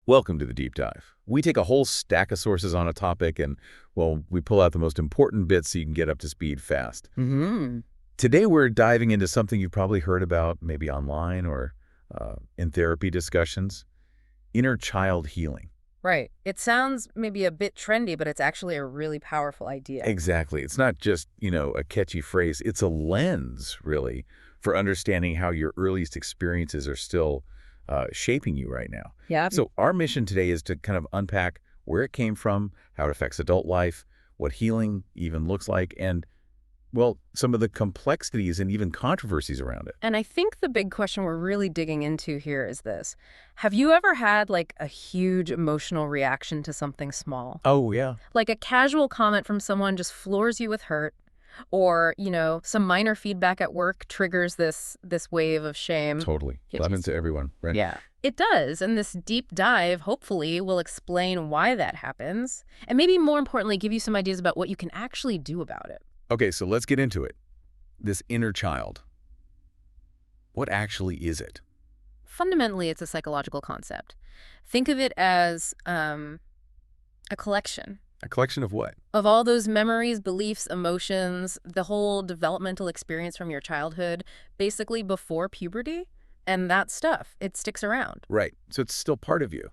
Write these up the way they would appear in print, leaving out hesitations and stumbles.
Welcome to the Deep Dive. We take a whole stack of sources on a topic and, well, we pull out the most important bits so you can get up to speed fast. Today we're diving into something you've probably heard about, maybe online or in therapy discussions, inner child healing. Right. It sounds maybe a bit trendy, but it's actually a really powerful idea. Exactly. It's not just, a catchy phrase. It's a lens, really, for understanding how your earliest experiences are still shaping you right now. Yeah. So our mission today is to kind of unpack where it came from, how it affects adult life, what healing even looks like, and, well, some of the complexities and even controversies around it. And I think the big question we're really digging into here is this. Have you ever had like a huge emotional reaction to something small? Oh, yeah. Like a casual comment from someone just floors you with hurt, or, some minor feedback at work triggers this wave of shame. Totally. It Happens just- to everyone, right? Yeah. It does, and this deep dive, hopefully, will explain why that happens, and maybe more importantly, give you some ideas about what you can actually do about it. Okay, so let's get into it. This inner child. What actually is it? Fundamentally, it's a psychological concept. Think of it as a collection A collection of what? of all those memories, beliefs, emotions, the whole developmental experience from your childhood, basically before puberty, and that stuff. It sticks around. Right. So it's still part of you.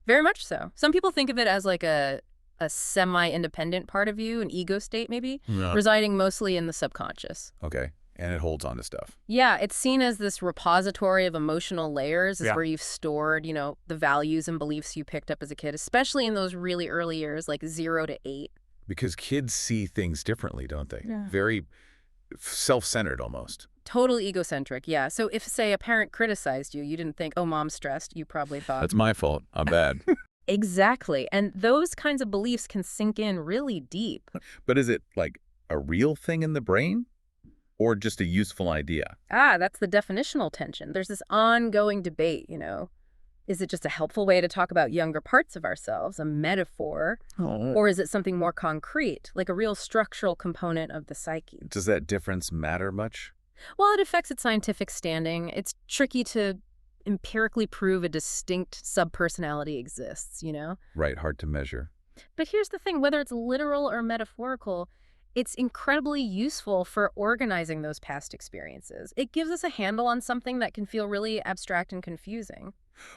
Very much so. Some people think of it as like a semi-independent part of you, an ego state maybe, residing mostly in the subconscious. Okay. And it holds on to stuff. Yeah, it's seen as this repository of emotional layers. It's Yeah. where you've stored, the values and beliefs you picked up as a kid, especially in those really early years, like 0 to 8. Because kids see things differently, don't they? Yeah. Very self-centered almost. Total egocentric, yeah. So if, say, a parent criticized you, you didn't think, oh, mom's stressed. You probably thought. That's my fault. I'm bad. Exactly. And those kinds of beliefs can sink in really deep. But is it like a real thing in the brain or just a useful idea? That's the definitional tension. There's this ongoing debate, Is it just a helpful way to talk about younger parts of ourselves, a metaphor, or is it something more concrete, like a real structural component of the psyche? Does that difference matter much? Well, it affects its scientific standing. It's tricky to empirically prove a distinct subpersonality exists, Right, hard to measure. But here's the thing, whether it's literal or metaphorical, it's incredibly useful for organizing those past experiences. It gives us a handle on something that can feel really abstract and confusing.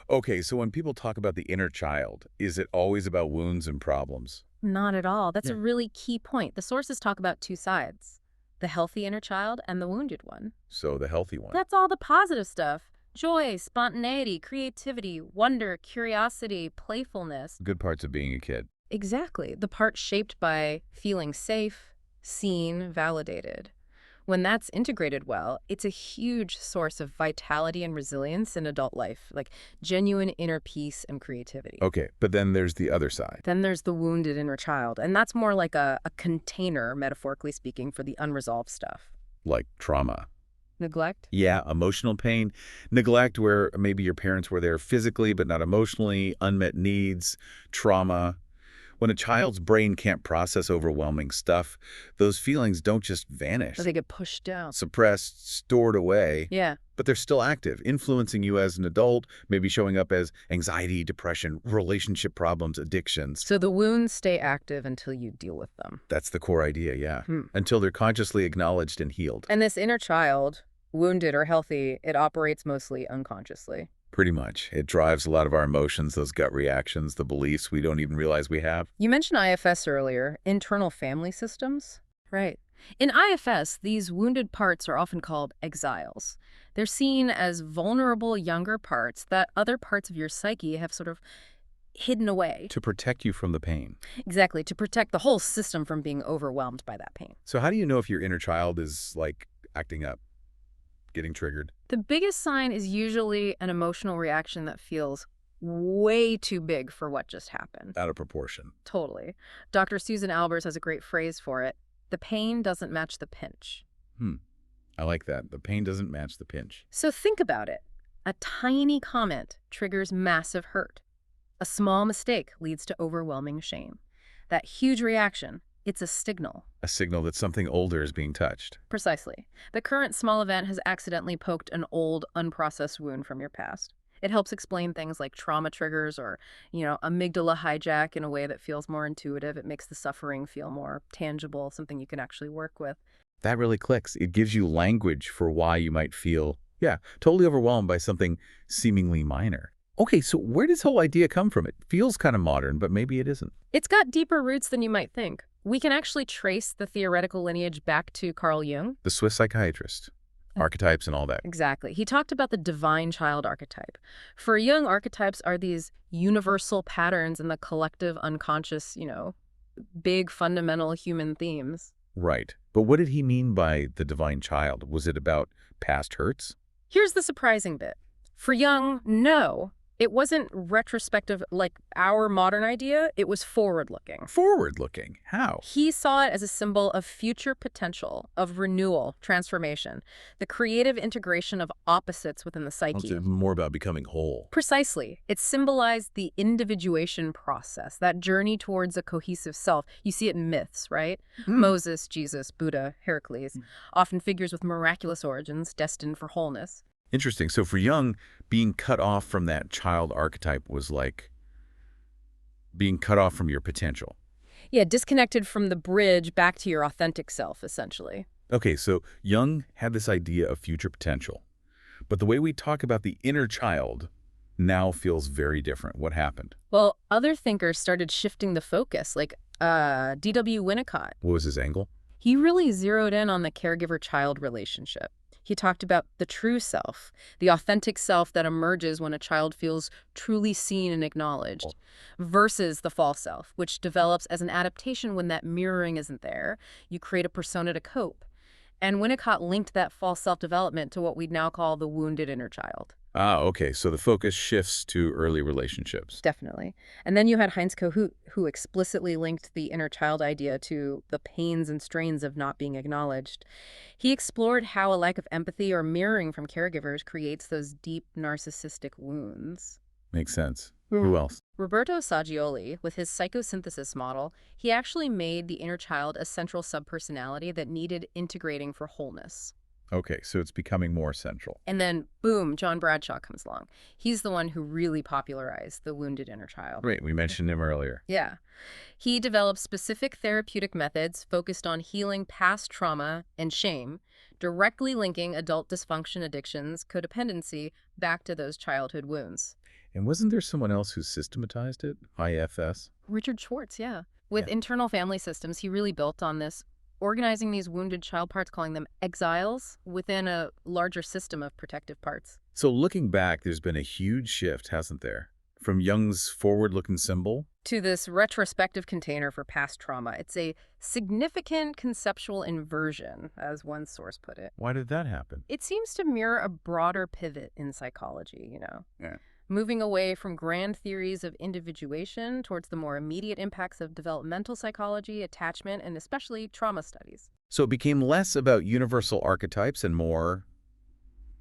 Okay, so when people talk about the inner child, is it always about wounds and problems? Not at all. That's Yeah. a really key point. The sources talk about two sides, the healthy inner child and the wounded one. So the healthy one. That's all the positive stuff. Joy, spontaneity, creativity, wonder, curiosity, playfulness. Good parts of being a kid. Exactly. The part shaped by feeling safe, seen, validated. When that's integrated well, it's a huge source of vitality and resilience in adult life, like genuine inner peace and creativity. Okay, but then there's the other side. Then there's the wounded inner child, and that's more like a container, metaphorically speaking, for the unresolved stuff. Like trauma. Neglect? Yeah, emotional pain, neglect where maybe your parents were there physically but not emotionally, unmet needs, trauma. When a child's brain can't process overwhelming stuff, those feelings don't just vanish. Or they get pushed down. Suppressed, stored away, Yeah. but they're still active, influencing you as an adult, maybe showing up as anxiety, depression, relationship problems, addictions. So the wounds stay active until you deal with them. That's the core idea, yeah. Until they're consciously acknowledged and healed. And this inner child, wounded or healthy, it operates mostly unconsciously. Pretty much. It drives a lot of our emotions, those gut reactions, the beliefs we don't even realize we have. You mentioned IFS earlier, internal family systems. Right. In IFS, these wounded parts are often called exiles. They're seen as vulnerable younger parts that other parts of your psyche have sort of hidden away. To protect you from the pain. Exactly, to protect the whole system from being overwhelmed by that pain. So how do you know if your inner child is, like, acting up, getting triggered? The biggest sign is usually an emotional reaction that feels way too big for what just happened. Out of proportion. Totally. Dr. Susan Albers has a great phrase for it. The pain doesn't match the pinch. I like that. The pain doesn't match the pinch. So think about it. A tiny comment triggers massive hurt. A small mistake leads to overwhelming shame. That huge reaction, it's a signal. A signal that something older is being touched. Precisely. The current small event has accidentally poked an old, unprocessed wound from your past. It helps explain things like trauma triggers or, amygdala hijack in a way that feels more intuitive. It makes the suffering feel more tangible, something you can actually work with. That really clicks. It gives you language for why you might feel, yeah, totally overwhelmed by something seemingly minor. Okay, so where does this whole idea come from? It feels kind of modern, but maybe it isn't. It's got deeper roots than you might think. We can actually trace the theoretical lineage back to Carl Jung. The Swiss psychiatrist, archetypes and all that. Exactly. He talked about the divine child archetype. For Jung, archetypes are these universal patterns in the collective unconscious, big fundamental human themes. Right. But what did he mean by the divine child? Was it about past hurts? Here's the surprising bit. For Jung, no. It wasn't retrospective like our modern idea. It was forward-looking. Forward-looking? How? He saw it as a symbol of future potential, of renewal, transformation, the creative integration of opposites within the psyche. It's more about becoming whole. Precisely. It symbolized the individuation process, that journey towards a cohesive self. You see it in myths, right? Moses, Jesus, Buddha, Heracles, often figures with miraculous origins destined for wholeness. Interesting. So for Jung, being cut off from that child archetype was like being cut off from your potential. Yeah, disconnected from the bridge back to your authentic self, essentially. Okay, so Jung had this idea of future potential. But the way we talk about the inner child now feels very different. What happened? Well, other thinkers started shifting the focus, like D.W. Winnicott. What was his angle? He really zeroed in on the caregiver-child relationship. He talked about the true self, the authentic self that emerges when a child feels truly seen and acknowledged, versus the false self, which develops as an adaptation when that mirroring isn't there. You create a persona to cope. And Winnicott linked that false self-development to what we'd now call the wounded inner child. Ah, okay. So the focus shifts to early relationships. Definitely. And then you had Heinz Kohut, who explicitly linked the inner child idea to the pains and strains of not being acknowledged. He explored how a lack of empathy or mirroring from caregivers creates those deep narcissistic wounds. Makes sense. Who else? Roberto Saggioli, with his psychosynthesis model, he actually made the inner child a central subpersonality that needed integrating for wholeness. Okay, so it's becoming more central. And then, boom, John Bradshaw comes along. He's the one who really popularized the wounded inner child. Right, we mentioned him earlier. Yeah. He developed specific therapeutic methods focused on healing past trauma and shame, directly linking adult dysfunction, addictions, codependency back to those childhood wounds. And wasn't there someone else who systematized it? IFS? Richard Schwartz, yeah. With internal family systems, he really built on this, organizing these wounded child parts, calling them exiles, within a larger system of protective parts. So looking back, there's been a huge shift, hasn't there? From Jung's forward-looking symbol to this retrospective container for past trauma. It's a significant conceptual inversion, as one source put it. Why did that happen? It seems to mirror a broader pivot in psychology, Yeah. Moving away from grand theories of individuation towards the more immediate impacts of developmental psychology, attachment, and especially trauma studies. So it became less about universal archetypes and more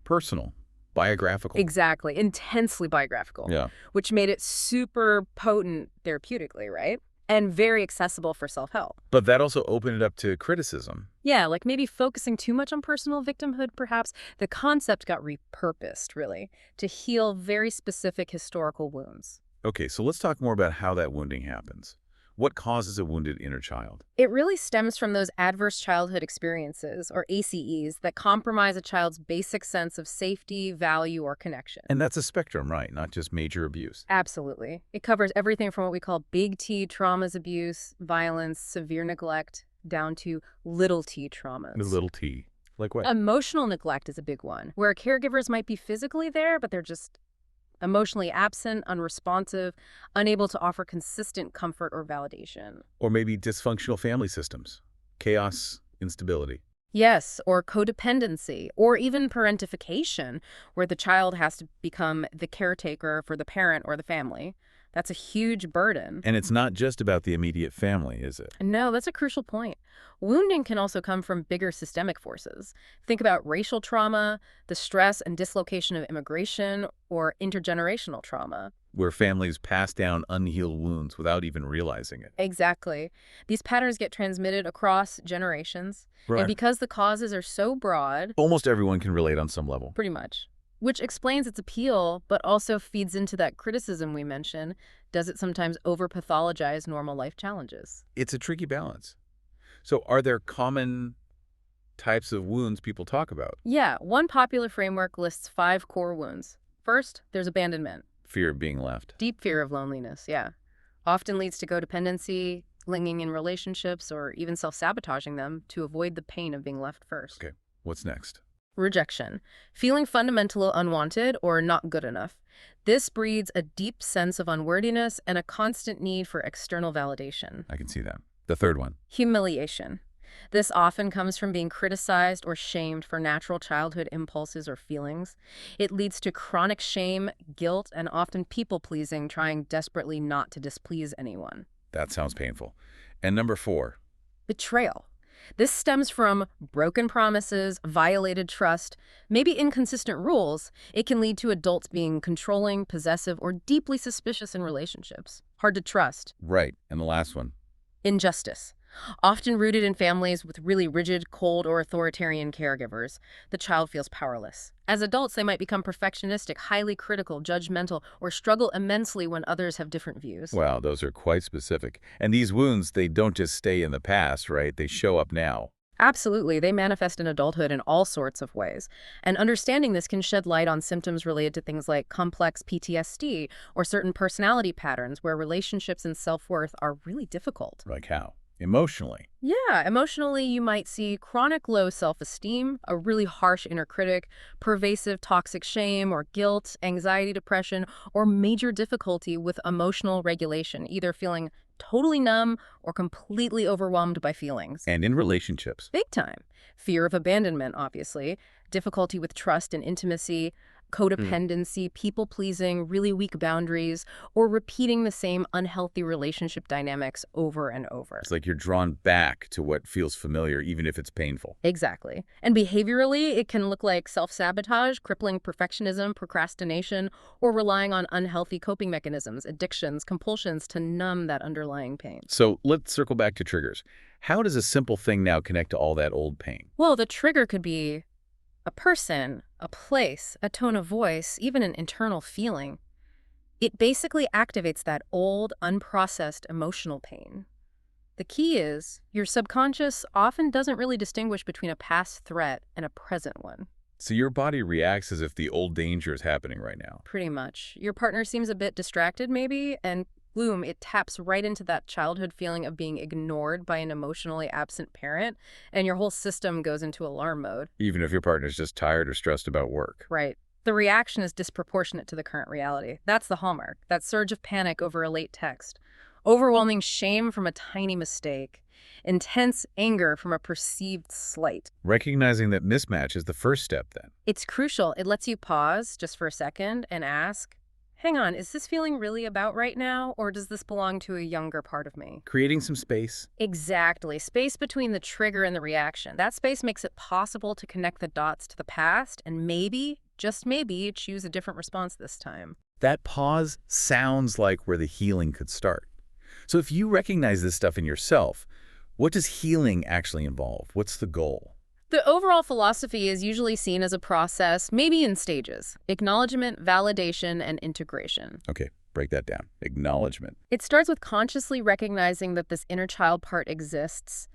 personal, biographical. Exactly. Intensely biographical. Yeah. Which made it super potent therapeutically, right? And very accessible for self-help. But that also opened it up to criticism. Yeah, like maybe focusing too much on personal victimhood, perhaps. The concept got repurposed, really, to heal very specific historical wounds. Okay, so let's talk more about how that wounding happens. What causes a wounded inner child? It really stems from those adverse childhood experiences, or ACEs, that compromise a child's basic sense of safety, value, or connection. And that's a spectrum, right? Not just major abuse. Absolutely. It covers everything from what we call big T traumas, abuse, violence, severe neglect, down to little t traumas. The little t. Like what? Emotional neglect is a big one, where caregivers might be physically there, but they're just emotionally absent, unresponsive, unable to offer consistent comfort or validation. Or maybe dysfunctional family systems. Chaos, instability. Yes, or codependency, or even parentification, where the child has to become the caretaker for the parent or the family. That's a huge burden. And it's not just about the immediate family, is it? No, that's a crucial point. Wounding can also come from bigger systemic forces. Think about racial trauma, the stress and dislocation of immigration, or intergenerational trauma. Where families pass down unhealed wounds without even realizing it. Exactly. These patterns get transmitted across generations. Right. And because the causes are so broad, Almost everyone can relate on some level. pretty much, which explains its appeal, but also feeds into that criticism we mentioned. Does it sometimes over-pathologize normal life challenges? It's a tricky balance. So are there common types of wounds people talk about? Yeah, one popular framework lists 5 core wounds. First, there's abandonment. Fear of being left. Deep fear of loneliness, yeah. Often leads to codependency, clinging in relationships, or even self-sabotaging them to avoid the pain of being left first. Okay, what's next? Rejection. Feeling fundamentally unwanted or not good enough. This breeds a deep sense of unworthiness and a constant need for external validation. I can see that. The third one. Humiliation. This often comes from being criticized or shamed for natural childhood impulses or feelings. It leads to chronic shame, guilt, and often people-pleasing, trying desperately not to displease anyone. That sounds painful. And number 4. Betrayal. This stems from broken promises, violated trust, maybe inconsistent rules. It can lead to adults being controlling, possessive, or deeply suspicious in relationships. Hard to trust. Right. And the last one. Injustice. Often rooted in families with really rigid, cold, or authoritarian caregivers, the child feels powerless. As adults, they might become perfectionistic, highly critical, judgmental, or struggle immensely when others have different views. Wow, those are quite specific. And these wounds, they don't just stay in the past, right? They show up now. Absolutely. They manifest in adulthood in all sorts of ways. And understanding this can shed light on symptoms related to things like complex PTSD or certain personality patterns where relationships and self-worth are really difficult. Like how? Emotionally. Yeah, emotionally, you might see chronic low self-esteem, a really harsh inner critic, pervasive toxic shame or guilt, anxiety, depression, or major difficulty with emotional regulation, either feeling totally numb or completely overwhelmed by feelings. And in relationships. Big time. Fear of abandonment, obviously, difficulty with trust and intimacy, codependency, people-pleasing, really weak boundaries, or repeating the same unhealthy relationship dynamics over and over. It's like you're drawn back to what feels familiar, even if it's painful. Exactly. And behaviorally, it can look like self-sabotage, crippling perfectionism, procrastination, or relying on unhealthy coping mechanisms, addictions, compulsions to numb that underlying pain. So let's circle back to triggers. How does a simple thing now connect to all that old pain? Well, the trigger could be a person, a place, a tone of voice, even an internal feeling. It basically activates that old, unprocessed emotional pain. The key is, your subconscious often doesn't really distinguish between a past threat and a present one. So your body reacts as if the old danger is happening right now. Pretty much. Your partner seems a bit distracted, maybe, and boom, it taps right into that childhood feeling of being ignored by an emotionally absent parent, and your whole system goes into alarm mode. Even if your partner's just tired or stressed about work. Right. The reaction is disproportionate to the current reality. That's the hallmark, that surge of panic over a late text. Overwhelming shame from a tiny mistake. Intense anger from a perceived slight. Recognizing that mismatch is the first step then. It's crucial. It lets you pause just for a second and ask, hang on, is this feeling really about right now, or does this belong to a younger part of me? Creating some space. Exactly. Space between the trigger and the reaction. That space makes it possible to connect the dots to the past and maybe, just maybe, choose a different response this time. That pause sounds like where the healing could start. So if you recognize this stuff in yourself, what does healing actually involve? What's the goal? The overall philosophy is usually seen as a process, maybe in stages: acknowledgement, validation, and integration. Okay, break that down. Acknowledgement. It starts with consciously recognizing that this inner child part exists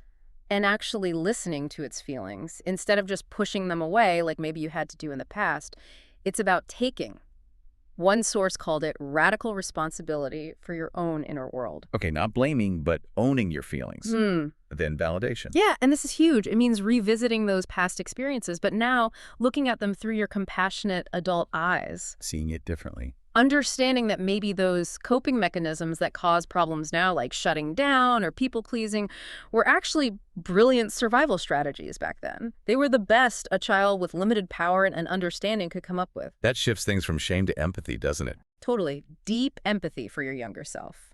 and actually listening to its feelings instead of just pushing them away like maybe you had to do in the past. It's about taking. One source called it radical responsibility for your own inner world. Okay, not blaming, but owning your feelings. Then validation. Yeah, and this is huge. It means revisiting those past experiences, but now looking at them through your compassionate adult eyes. Seeing it differently. Understanding that maybe those coping mechanisms that cause problems now, like shutting down or people-pleasing, were actually brilliant survival strategies back then. They were the best a child with limited power and understanding could come up with. That shifts things from shame to empathy, doesn't it? Totally. Deep empathy for your younger self.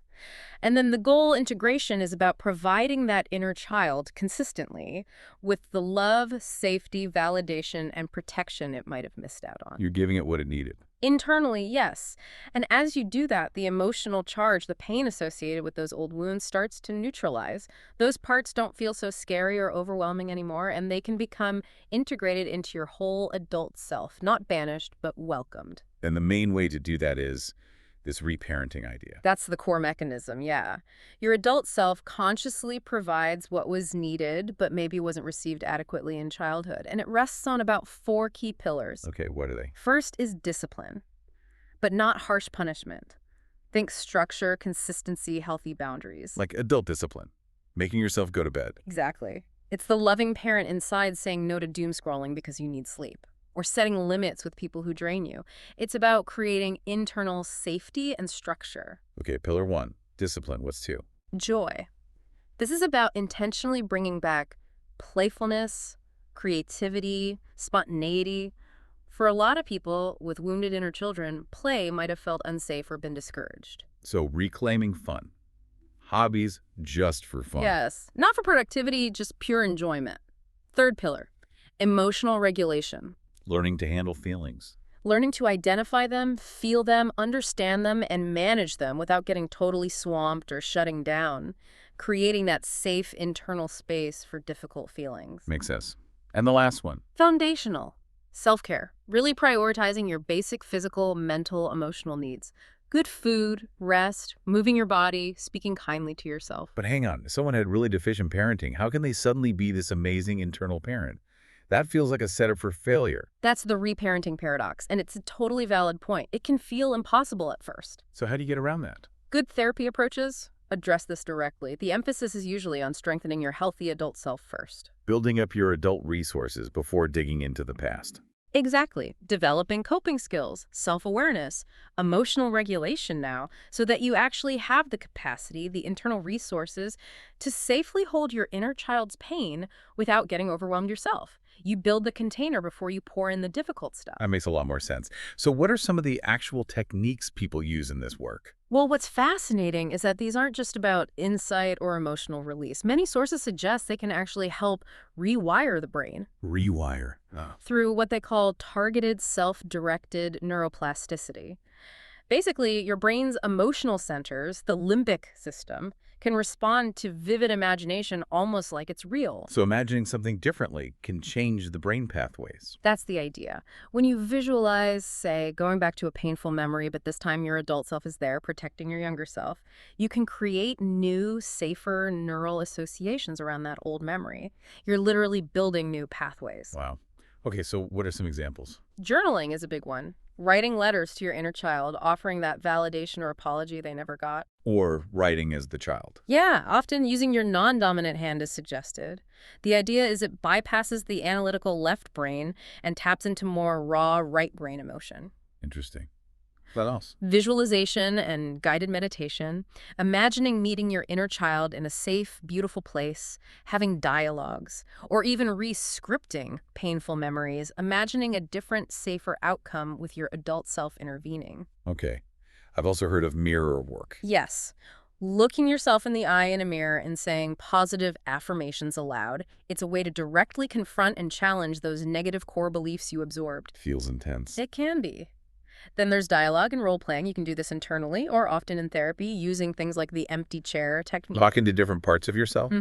And then the goal integration is about providing that inner child consistently with the love, safety, validation, and protection it might have missed out on. You're giving it what it needed. Internally, yes. And as you do that, the emotional charge, the pain associated with those old wounds starts to neutralize. Those parts don't feel so scary or overwhelming anymore, and they can become integrated into your whole adult self, not banished, but welcomed. And the main way to do that is this reparenting idea. That's the core mechanism, yeah. Your adult self consciously provides what was needed, but maybe wasn't received adequately in childhood. And it rests on about 4 key pillars. Okay, what are they? First is discipline, but not harsh punishment. Think structure, consistency, healthy boundaries. Like adult discipline, making yourself go to bed. Exactly. It's the loving parent inside saying no to doom scrolling because you need sleep, or setting limits with people who drain you. It's about creating internal safety and structure. Okay, pillar 1, discipline. What's 2? Joy. This is about intentionally bringing back playfulness, creativity, spontaneity. For a lot of people with wounded inner children, play might have felt unsafe or been discouraged. So reclaiming fun. Hobbies just for fun. Yes, not for productivity, just pure enjoyment. Third pillar, emotional regulation. Learning to handle feelings. Learning to identify them, feel them, understand them, and manage them without getting totally swamped or shutting down. Creating that safe internal space for difficult feelings. Makes sense. And the last one. Foundational. Self-care. Really prioritizing your basic physical, mental, emotional needs. Good food, rest, moving your body, speaking kindly to yourself. But hang on, if someone had really deficient parenting, how can they suddenly be this amazing internal parent? That feels like a setup for failure. That's the reparenting paradox, and it's a totally valid point. It can feel impossible at first. So how do you get around that? Good therapy approaches address this directly. The emphasis is usually on strengthening your healthy adult self first. Building up your adult resources before digging into the past. Exactly. Developing coping skills, self-awareness, emotional regulation now, so that you actually have the capacity, the internal resources to safely hold your inner child's pain without getting overwhelmed yourself. You build the container before you pour in the difficult stuff. That makes a lot more sense. So what are some of the actual techniques people use in this work? Well, what's fascinating is that these aren't just about insight or emotional release. Many sources suggest they can actually help rewire the brain. Rewire. Through what they call targeted self-directed neuroplasticity. Basically, your brain's emotional centers, the limbic system, can respond to vivid imagination almost like it's real. So imagining something differently can change the brain pathways. That's the idea. When you visualize, say, going back to a painful memory, but this time your adult self is there protecting your younger self, you can create new, safer neural associations around that old memory. You're literally building new pathways. Wow. Okay, so what are some examples? Journaling is a big one. Writing letters to your inner child, offering that validation or apology they never got. Or writing as the child. Yeah, often using your non-dominant hand is suggested. The idea is it bypasses the analytical left brain and taps into more raw right brain emotion. Interesting. What else? Visualization and guided meditation, imagining meeting your inner child in a safe, beautiful place, having dialogues, or even re-scripting painful memories, imagining a different, safer outcome with your adult self intervening. Okay. I've also heard of mirror work. Yes. Looking yourself in the eye in a mirror and saying positive affirmations aloud. It's a way to directly confront and challenge those negative core beliefs you absorbed. Feels intense. It can be. Then there's dialogue and role-playing. You can do this internally or often in therapy using things like the empty chair technique. Talking to different parts of yourself?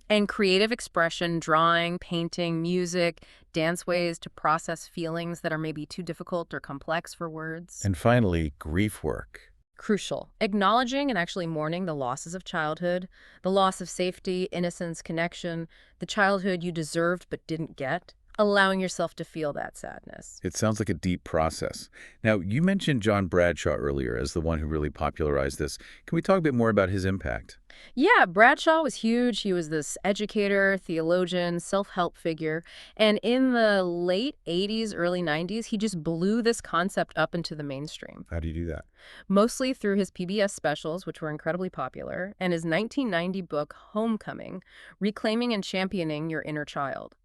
And creative expression, drawing, painting, music, dance ways to process feelings that are maybe too difficult or complex for words. And finally, grief work. Crucial. Acknowledging and actually mourning the losses of childhood, the loss of safety, innocence, connection, the childhood you deserved but didn't get. Allowing yourself to feel that sadness. It sounds like a deep process. Now, you mentioned John Bradshaw earlier as the one who really popularized this. Can we talk a bit more about his impact? Yeah, Bradshaw was huge. He was this educator, theologian, self-help figure. And in the late 80s, early 90s, he just blew this concept up into the mainstream. How do you do that? Mostly through his PBS specials, which were incredibly popular, and his 1990 book, Homecoming, Reclaiming and Championing Your Inner Child.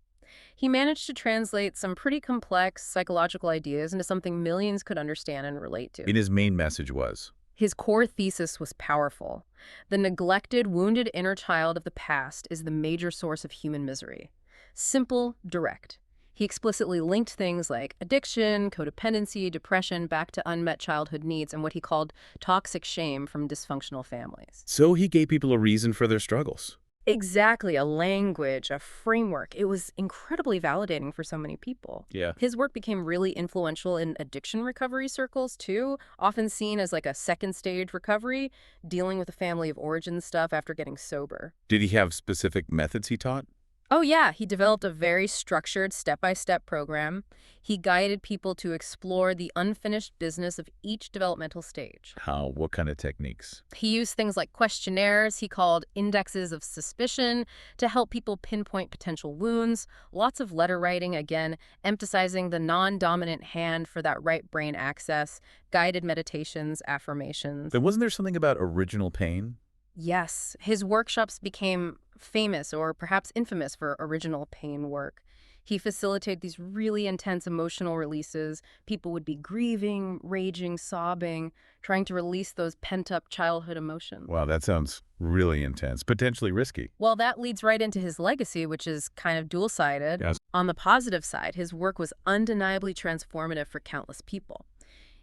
He managed to translate some pretty complex psychological ideas into something millions could understand and relate to. And his main message was? His core thesis was powerful. The neglected, wounded inner child of the past is the major source of human misery. Simple, direct. He explicitly linked things like addiction, codependency, depression back to unmet childhood needs and what he called toxic shame from dysfunctional families. So he gave people a reason for their struggles. Exactly, a language, a framework. It was incredibly validating for so many people. Yeah. His work became really influential in addiction recovery circles, too, often seen as like a second stage recovery, dealing with the family of origin stuff after getting sober. Did he have specific methods he taught? Oh, yeah, he developed a very structured step-by-step program. He guided people to explore the unfinished business of each developmental stage. How? What kind of techniques? He used things like questionnaires he called indexes of suspicion to help people pinpoint potential wounds, lots of letter writing, again, emphasizing the non-dominant hand for that right brain access, guided meditations, affirmations. Then wasn't there something about original pain? Yes, his workshops became famous or perhaps infamous for original pain work. He facilitated these really intense emotional releases. People would be grieving, raging, sobbing, trying to release those pent-up childhood emotions. Wow, that sounds really intense, potentially risky. Well, that leads right into his legacy, which is kind of dual-sided. Yes. On the positive side, his work was undeniably transformative for countless people.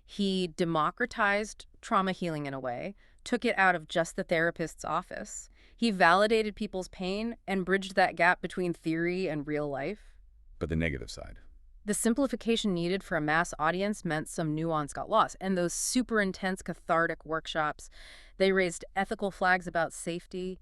He democratized trauma healing in a way, took it out of just the therapist's office. He validated people's pain and bridged that gap between theory and real life. But the negative side. The simplification needed for a mass audience meant some nuance got lost. And those super intense cathartic workshops, they raised ethical flags about safety.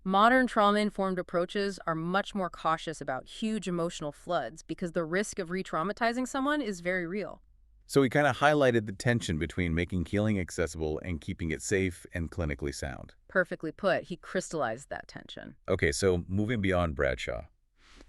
Modern trauma-informed approaches are much more cautious about huge emotional floods because the risk of re-traumatizing someone is very real. So he kind of highlighted the tension between making healing accessible and keeping it safe and clinically sound. Perfectly put, he crystallized that tension. Okay, so moving beyond Bradshaw,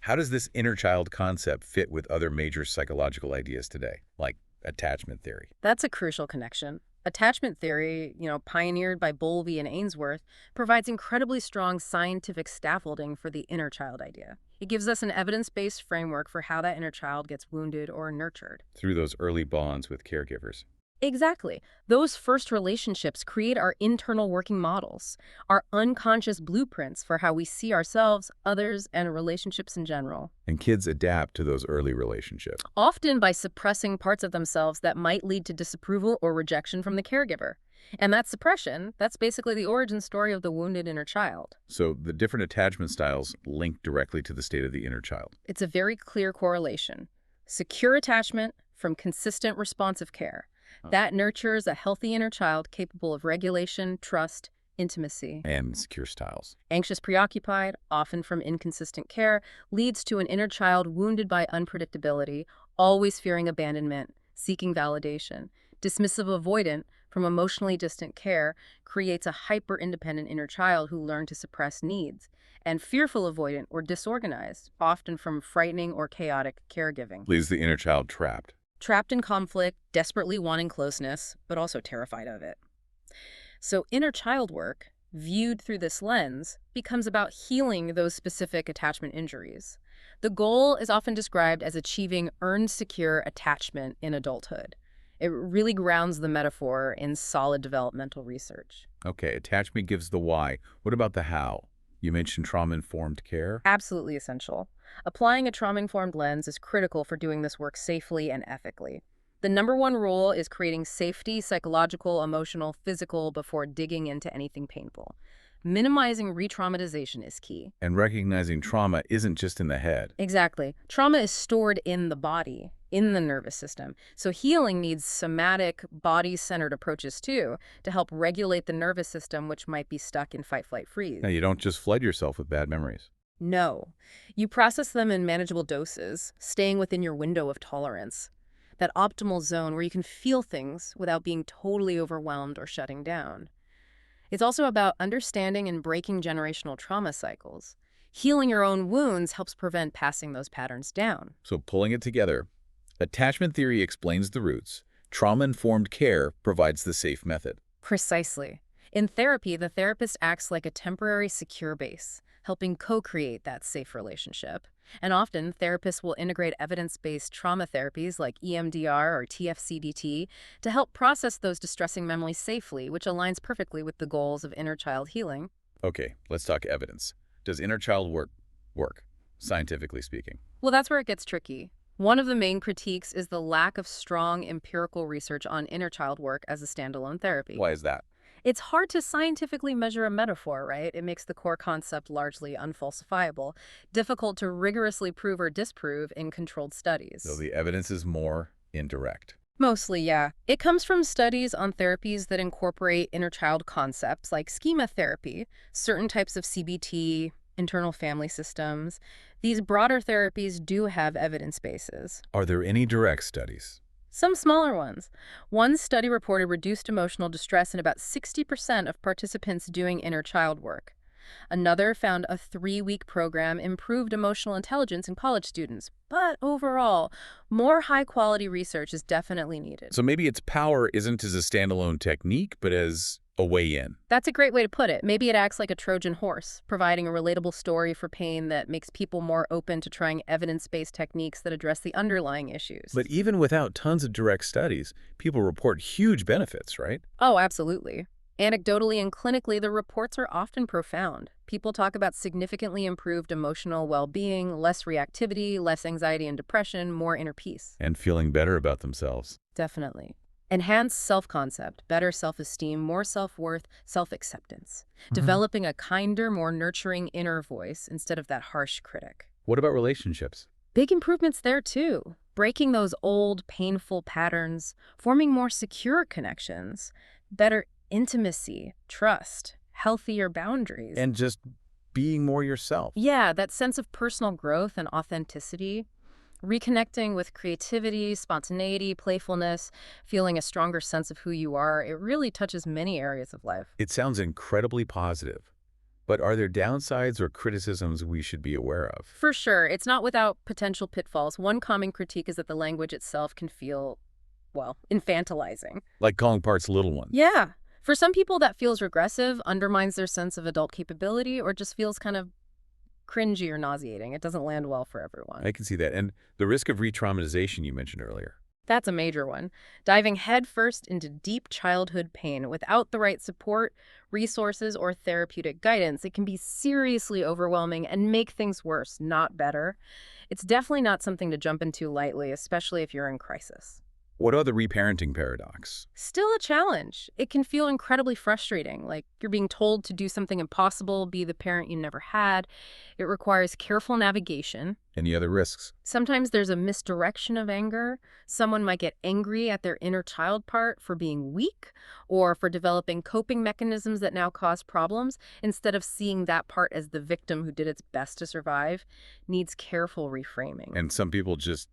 how does this inner child concept fit with other major psychological ideas today, like attachment theory? That's a crucial connection. Attachment theory, pioneered by Bowlby and Ainsworth, provides incredibly strong scientific scaffolding for the inner child idea. It gives us an evidence-based framework for how that inner child gets wounded or nurtured. Through those early bonds with caregivers. Exactly. Those first relationships create our internal working models, our unconscious blueprints for how we see ourselves, others, and relationships in general. And kids adapt to those early relationships. Often by suppressing parts of themselves that might lead to disapproval or rejection from the caregiver. And that suppression, that's basically the origin story of the wounded inner child. So the different attachment styles link directly to the state of the inner child. It's a very clear correlation. Secure attachment from consistent responsive care. That nurtures a healthy inner child capable of regulation, trust, intimacy. And secure styles. Anxious preoccupied, often from inconsistent care, leads to an inner child wounded by unpredictability, always fearing abandonment, seeking validation. Dismissive avoidant from emotionally distant care creates a hyper-independent inner child who learned to suppress needs. And fearful avoidant or disorganized, often from frightening or chaotic caregiving. Leaves the inner child trapped. Trapped in conflict, desperately wanting closeness, but also terrified of it. So inner child work, viewed through this lens, becomes about healing those specific attachment injuries. The goal is often described as achieving earned secure attachment in adulthood. It really grounds the metaphor in solid developmental research. Okay, attachment gives the why. What about the how? You mentioned trauma-informed care. Absolutely essential. Applying a trauma-informed lens is critical for doing this work safely and ethically. The #1 rule is creating safety, psychological, emotional, physical, before digging into anything painful. Minimizing re-traumatization is key. And recognizing trauma isn't just in the head. Exactly. Trauma is stored in the body, in the nervous system. So healing needs somatic, body-centered approaches too, to help regulate the nervous system, which might be stuck in fight, flight, freeze. Now, you don't just flood yourself with bad memories. No. You process them in manageable doses, staying within your window of tolerance. That optimal zone where you can feel things without being totally overwhelmed or shutting down. It's also about understanding and breaking generational trauma cycles. Healing your own wounds helps prevent passing those patterns down. So pulling it together, attachment theory explains the roots. Trauma-informed care provides the safe method. Precisely. In therapy, the therapist acts like a temporary secure base, helping co-create that safe relationship. And often, therapists will integrate evidence-based trauma therapies like EMDR or TFCDT to help process those distressing memories safely, which aligns perfectly with the goals of inner child healing. Okay, let's talk evidence. Does inner child work, scientifically speaking? Well, that's where it gets tricky. One of the main critiques is the lack of strong empirical research on inner child work as a standalone therapy. Why is that? It's hard to scientifically measure a metaphor, right? It makes the core concept largely unfalsifiable, difficult to rigorously prove or disprove in controlled So studies. the evidence is more indirect. Mostly, yeah. It comes from studies on therapies that incorporate inner child concepts like schema therapy, certain types of CBT, internal family systems. These broader therapies do have evidence bases. Are there any direct studies? Some smaller ones. One study reported reduced emotional distress in about 60% of participants doing inner child work. Another found a 3-week program improved emotional intelligence in college students. But overall, more high-quality research is definitely needed. So maybe its power isn't as a standalone technique, but as a way in. That's a great way to put it. Maybe it acts like a Trojan horse, providing a relatable story for pain that makes people more open to trying evidence-based techniques that address the underlying issues. But even without tons of direct studies, people report huge benefits, right? Oh, absolutely. Anecdotally and clinically, the reports are often profound. People talk about significantly improved emotional well-being, less reactivity, less anxiety and depression, more inner peace. And feeling better about themselves. Definitely. Enhanced self-concept, better self-esteem, more self-worth, self-acceptance. Developing a kinder, more nurturing inner voice instead of that harsh critic. What about relationships? Big improvements there, too. Breaking those old, painful patterns, forming more secure connections, better intimacy, trust, healthier boundaries. And just being more yourself. Yeah, that sense of personal growth and authenticity. Reconnecting with creativity, spontaneity, playfulness, feeling a stronger sense of who you are, it really touches many areas of life. It sounds incredibly positive. But are there downsides or criticisms we should be aware of? For sure, it's not without potential pitfalls. One common critique is that the language itself can feel, well, infantilizing. Like calling parts little ones. Yeah. For some people, that feels regressive, undermines their sense of adult capability, or just feels kind of cringy or nauseating. It doesn't land well for everyone. I can see that. And the risk of re-traumatization you mentioned earlier. That's a major one. Diving headfirst into deep childhood pain without the right support, resources, or therapeutic guidance, it can be seriously overwhelming and make things worse, not better. It's definitely not something to jump into lightly, especially if you're in crisis. What are the reparenting paradox? Still a challenge. It can feel incredibly frustrating, like you're being told to do something impossible, be the parent you never had. It requires careful navigation. Any other risks? Sometimes there's a misdirection of anger. Someone might get angry at their inner child part for being weak or for developing coping mechanisms that now cause problems, instead of seeing that part as the victim who did its best to survive. Needs careful reframing. And some people just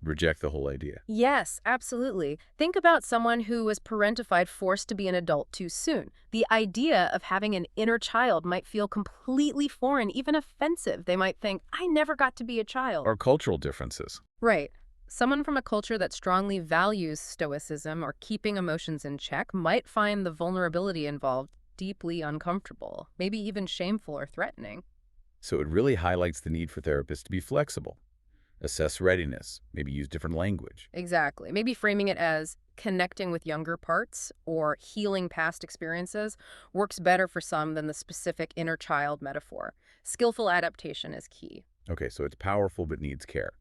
reject the whole idea. Yes, absolutely. Think about someone who was parentified, forced to be an adult too soon. The idea of having an inner child might feel completely foreign, even offensive. They might think, I never got to be a child. Or cultural differences. Right. Someone from a culture that strongly values stoicism or keeping emotions in check might find the vulnerability involved deeply uncomfortable, maybe even shameful or threatening. So it really highlights the need for therapists to be flexible. Assess readiness, maybe use different language. Exactly. Maybe framing it as connecting with younger parts or healing past experiences works better for some than the specific inner child metaphor. Skillful adaptation is key. Okay, so it's powerful but needs care.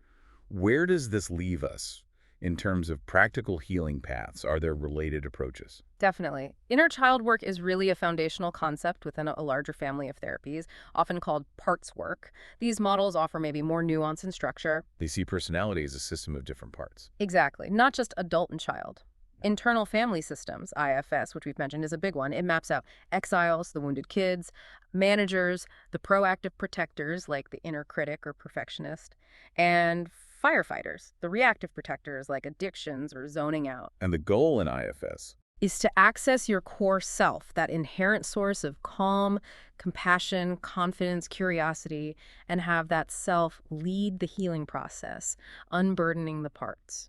Where does this leave us in terms of practical healing paths? Are there related approaches? Definitely. Inner child work is really a foundational concept within a larger family of therapies, often called parts work. These models offer maybe more nuance and structure. They see personality as a system of different parts. Exactly. Not just adult and child. Internal family systems, IFS, which we've mentioned, is a big one. It maps out exiles, the wounded kids, managers, the proactive protectors, like the inner critic or perfectionist, and firefighters, the reactive protectors, like addictions or zoning out. And the goal in IFS Is to access your core self, that inherent source of calm, compassion, confidence, curiosity, and have that self lead the healing process, unburdening the parts.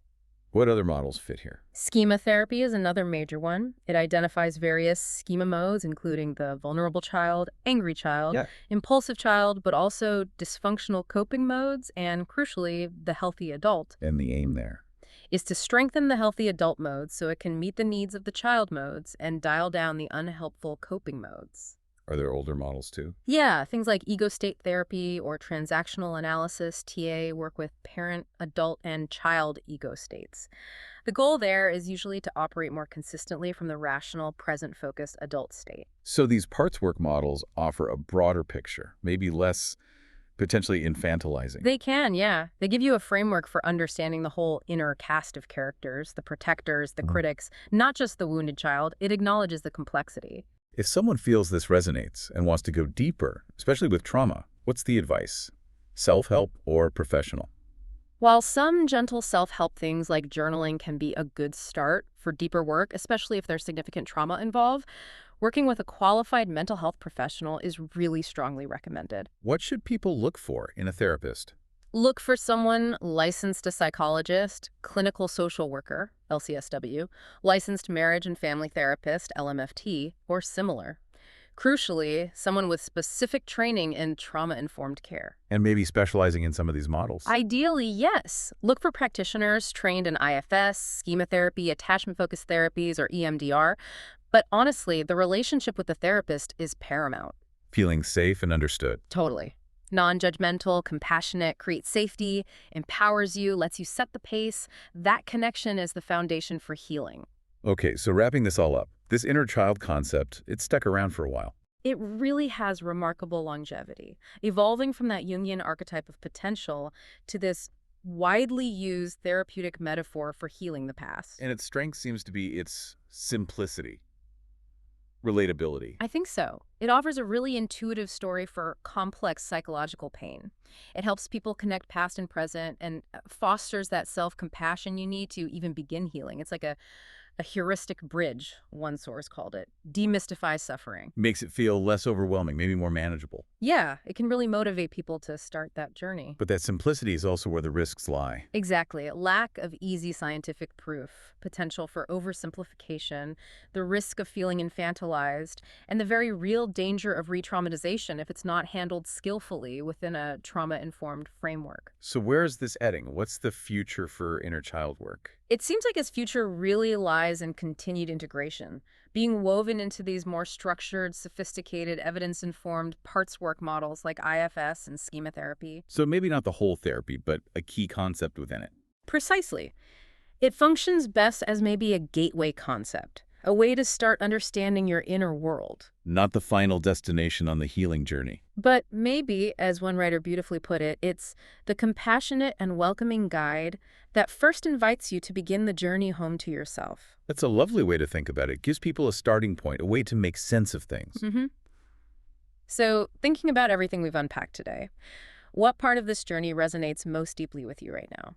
What other models fit here? Schema therapy is another major one. It identifies various schema modes, including the vulnerable child, angry child, impulsive child, but also dysfunctional coping modes, and crucially, the healthy adult. And the aim there? Is to strengthen the healthy adult modes so it can meet the needs of the child modes and dial down the unhelpful coping modes. Are there older models too? Yeah, things like ego state therapy or transactional analysis, TA, work with parent, adult, and child ego states. The goal there is usually to operate more consistently from the rational, present-focused adult state. So these parts work models offer a broader picture, maybe less potentially infantilizing. They can, yeah. They give you a framework for understanding the whole inner cast of characters, the protectors, the critics, not just the wounded child. It acknowledges the complexity. If someone feels this resonates and wants to go deeper, especially with trauma, what's the advice? Self-help or professional? While some gentle self-help things like journaling can be a good start for deeper work, especially if there's significant trauma involved, working with a qualified mental health professional is really strongly recommended. What should people look for in a therapist? Look for someone licensed a psychologist, clinical social worker, LCSW, licensed marriage and family therapist, LMFT, or similar. Crucially, someone with specific training in trauma-informed care. And maybe specializing in some of these models. Ideally, yes. Look for practitioners trained in IFS, schema therapy, attachment-focused therapies, or EMDR. But honestly, the relationship with the therapist is paramount. Feeling safe and understood. Totally. Non-judgmental, compassionate, creates safety, empowers you, lets you set the pace. That connection is the foundation for healing. Okay, so wrapping this all up, this inner child concept, it's stuck around for a while. It really has remarkable longevity, evolving from that Jungian archetype of potential to this widely used therapeutic metaphor for healing the past. And its strength seems to be its simplicity, relatability. I think so. It offers a really intuitive story for complex psychological pain. It helps people connect past and present and fosters that self-compassion you need to even begin healing. It's like a heuristic bridge, one source called it. Demystifies suffering. Makes it feel less overwhelming, maybe more manageable. Yeah, it can really motivate people to start that journey. But that simplicity is also where the risks lie. Exactly. Lack of easy scientific proof, potential for oversimplification, the risk of feeling infantilized, and the very real danger of re-traumatization if it's not handled skillfully within a trauma-informed framework. So where is this heading? What's the future for inner child work? It seems like its future really lies in continued integration, being woven into these more structured, sophisticated, evidence-informed parts work models like IFS and schema therapy. So maybe not the whole therapy, but a key concept within it. Precisely. It functions best as maybe a gateway concept, a way to start understanding your inner world. Not the final destination on the healing journey. But maybe, as one writer beautifully put it, it's the compassionate and welcoming guide that first invites you to begin the journey home to yourself. That's a lovely way to think about it. It gives people a starting point, a way to make sense of things. So, thinking about everything we've unpacked today, what part of this journey resonates most deeply with you right now?